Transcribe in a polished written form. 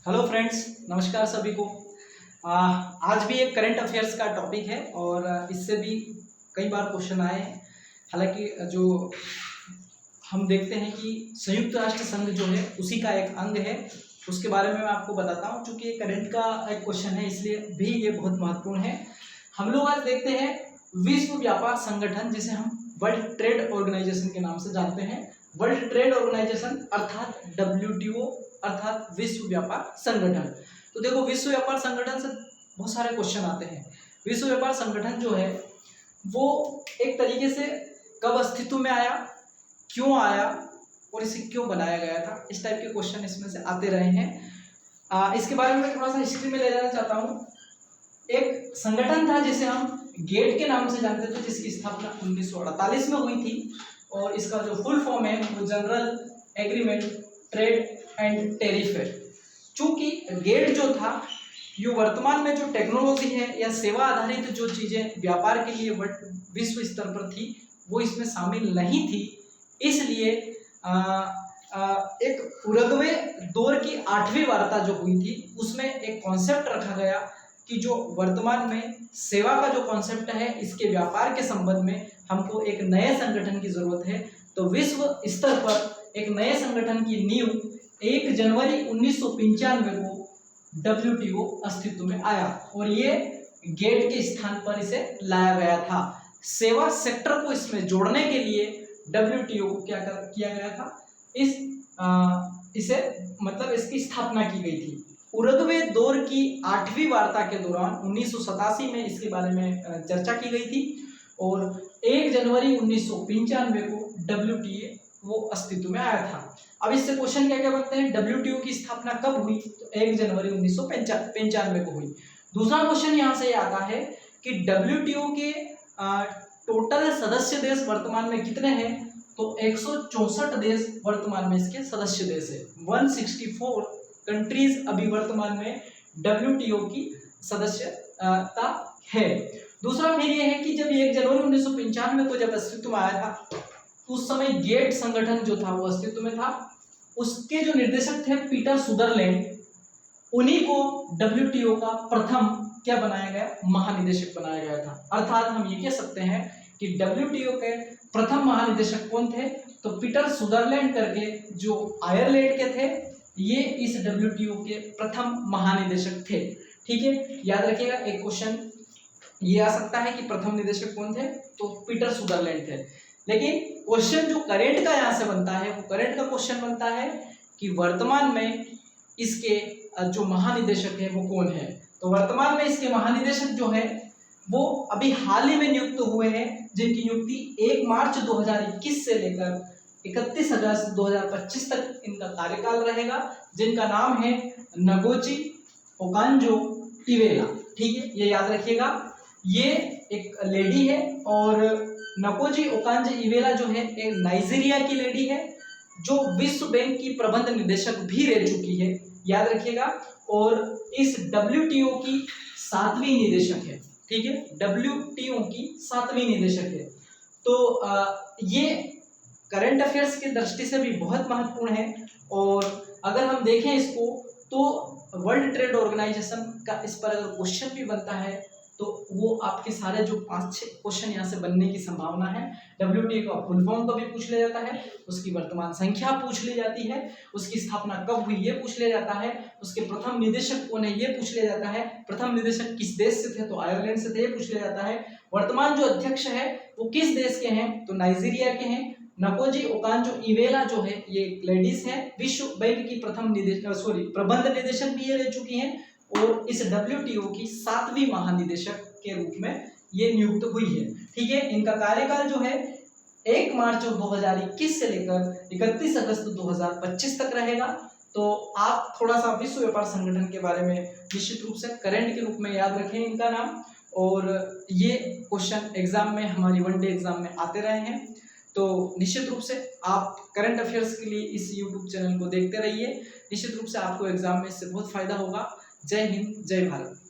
Hello friends, नमस्कार सभी को। आज भी एक करंट अफेयर्स का टॉपिक है और इससे भी कई बार क्वेश्चन आए हैं। हालांकि जो हम देखते हैं कि संयुक्त राष्ट्र संघ जो है उसी का एक अंग है, उसके बारे में मैं आपको बताता हूं। चूंकि ये करंट का एक क्वेश्चन है इसलिए भी ये बहुत महत्वपूर्ण है। हम लोग आज देखते हैं विश्व व्यापार संगठन, जिसे हम वर्ल्ड ट्रेड ऑर्गेनाइजेशन के नाम से जानते हैं। वर्ल्ड ट्रेड ऑर्गेनाइजेशन अर्थात WTO अर्थात विश्व व्यापार संगठन। तो देखो, विश्व व्यापार संगठन से बहुत सारे क्वेश्चन आते हैं। विश्व व्यापार संगठन जो है वो एक तरीके से कब अस्तित्व में आया, क्यों आया और इसे क्यों बनाया गया था, इस टाइप के क्वेश्चन इसमें से आते रहे हैं। इसके बारे में मैं थोड़ा सा हिस्ट्री में ले जाना चाहता हूँ। एक संगठन था जिसे हम गेट के नाम से जानते थे, जिसकी स्थापना 1948 में हुई थी और इसका जो फुल फॉर्म है वो general agreement trade and tariff है। चूंकि गेट जो था ये वर्तमान में जो टेक्नोलॉजी है या सेवा आधारित जो चीजें व्यापार के लिए विश्व स्तर पर थी वो इसमें शामिल नहीं थी। इसलिए एक उरुग्वे दौर की 8वीं वार्ता जो हुई थी उसमें एक कॉन्सेप्ट रखा गया कि जो वर्तमान में सेवा का जो कॉन्सेप्ट है इसके व्यापार के संबंध में हमको एक नए संगठन की जरूरत है। तो विश्व स्तर पर एक नए संगठन की नींव 1 जनवरी 1995 को WTO अस्तित्व में आया और ये गेट के स्थान पर इसे लाया गया था। सेवा सेक्टर को इसमें जोड़ने के लिए WTO को किया गया था, इसकी स्थापना की गई थी। उरुग्वे दौर की 8वीं वार्ता के दौरान 1987 में इसके बारे में चर्चा की गई थी और 1 जनवरी 1995 को WTO वो अस्तित्व में आया था। अब इससे क्वेश्चन क्या क्या बनते हैं, WTO की स्थापना कब हुई? तो 1 जनवरी 1995 को हुई। दूसरा क्वेश्चन यहाँ से आता है कि WTO के टोटल सदस्य देश वर्तमान में कितने हैं? तो 164 देश वर्तमान में इसके सदस्य देश है। 164 कंट्रीज अभी वर्तमान में WTO की सदस्यता है। दूसरा फिर ये है कि जब 1 जनवरी 1995 को जब अस्तित्व में आया था उस समय गेट संगठन जो था वो अस्तित्व में था। उसके जो निर्देशक थे पीटर सुदरलैंड, उन्हीं को WTO का प्रथम क्या बनाया गया? महानिदेशक बनाया गया था। अर्थात हम ये कह सकते हैं कि WTO के प्रथम महानिदेशक कौन थे? तो पीटर सुदरलैंड करके जो आयरलैंड के थे, ये इस WTO के प्रथम महानिदेशक थे। ठीक है, याद रखिएगा। एक क्वेश्चन ये आ सकता है कि प्रथम निदेशक कौन थे? तो पीटर सुदरलैंड थे। लेकिन क्वेश्चन जो करंट का यहाँ से बनता है वो करंट का क्वेश्चन बनता है कि वर्तमान में इसके जो महानिदेशक है वो कौन है। तो वर्तमान में इसके महानिदेशक जो है वो अभी हाल ही में नियुक्त हुए हैं, जिनकी नियुक्ति 1 मार्च 2021 से लेकर 31 अगस्त 2025 तक इनका कार्यकाल रहेगा, जिनका नाम है नगोची ओकांजो-इवेला। ठीक है, ये याद रखिएगा। ये एक लेडी है और नकोजी ओकांजो-इवेला जो है एक नाइजीरिया की लेडी है जो विश्व बैंक की प्रबंध निदेशक भी रह चुकी है, याद रखिएगा। और इस WTO की 7वीं निदेशक है। ठीक है, WTO की 7वीं निदेशक है। तो ये करंट अफेयर्स की दृष्टि से भी बहुत महत्वपूर्ण है। और अगर हम देखें इसको तो वर्ल्ड ट्रेड ऑर्गेनाइजेशन का इस पर अगर क्वेश्चन भी बनता है तो वो आपके सारे जो 5-6 क्वेश्चन यहाँ से बनने की संभावना है। WTO का फुल फॉर्म कभी पूछ लिया जाता है, उसकी वर्तमान संख्या पूछ ली जाती है, उसकी स्थापना कब हुई ये पूछ लिया जाता है, उसके प्रथम निदेशक कौन है ये पूछ लिया जाता है, प्रथम निदेशक किस देश से थे? तो आयरलैंड से थे, ये पूछ लिया जाता है। वर्तमान जो अध्यक्ष है वो किस देश के हैं? तो नाइजीरिया के हैं। नकोजी ओकांजो-इवेला जो है ये लेडीज है, विश्व बैंक की प्रबंध निदेशक भी ये रह चुकी हैं और इस WTO की 7वीं महानिदेशक के रूप में ये नियुक्त हुई है। ठीक है, इनका कार्यकाल जो है 1 मार्च 2021 से लेकर 31 अगस्त 2025 तक रहेगा। तो आप थोड़ा सा विश्व व्यापार संगठन के बारे में निश्चित रूप से करंट के रूप में याद रखें इनका नाम। और ये क्वेश्चन एग्जाम में, हमारी वनडे एग्जाम में आते रहे हैं। तो निश्चित रूप से आप करंट अफेयर्स के लिए इस YouTube चैनल को देखते रहिए। निश्चित रूप से आपको एग्जाम में इससे बहुत फायदा होगा। जय हिंद, जय भारत।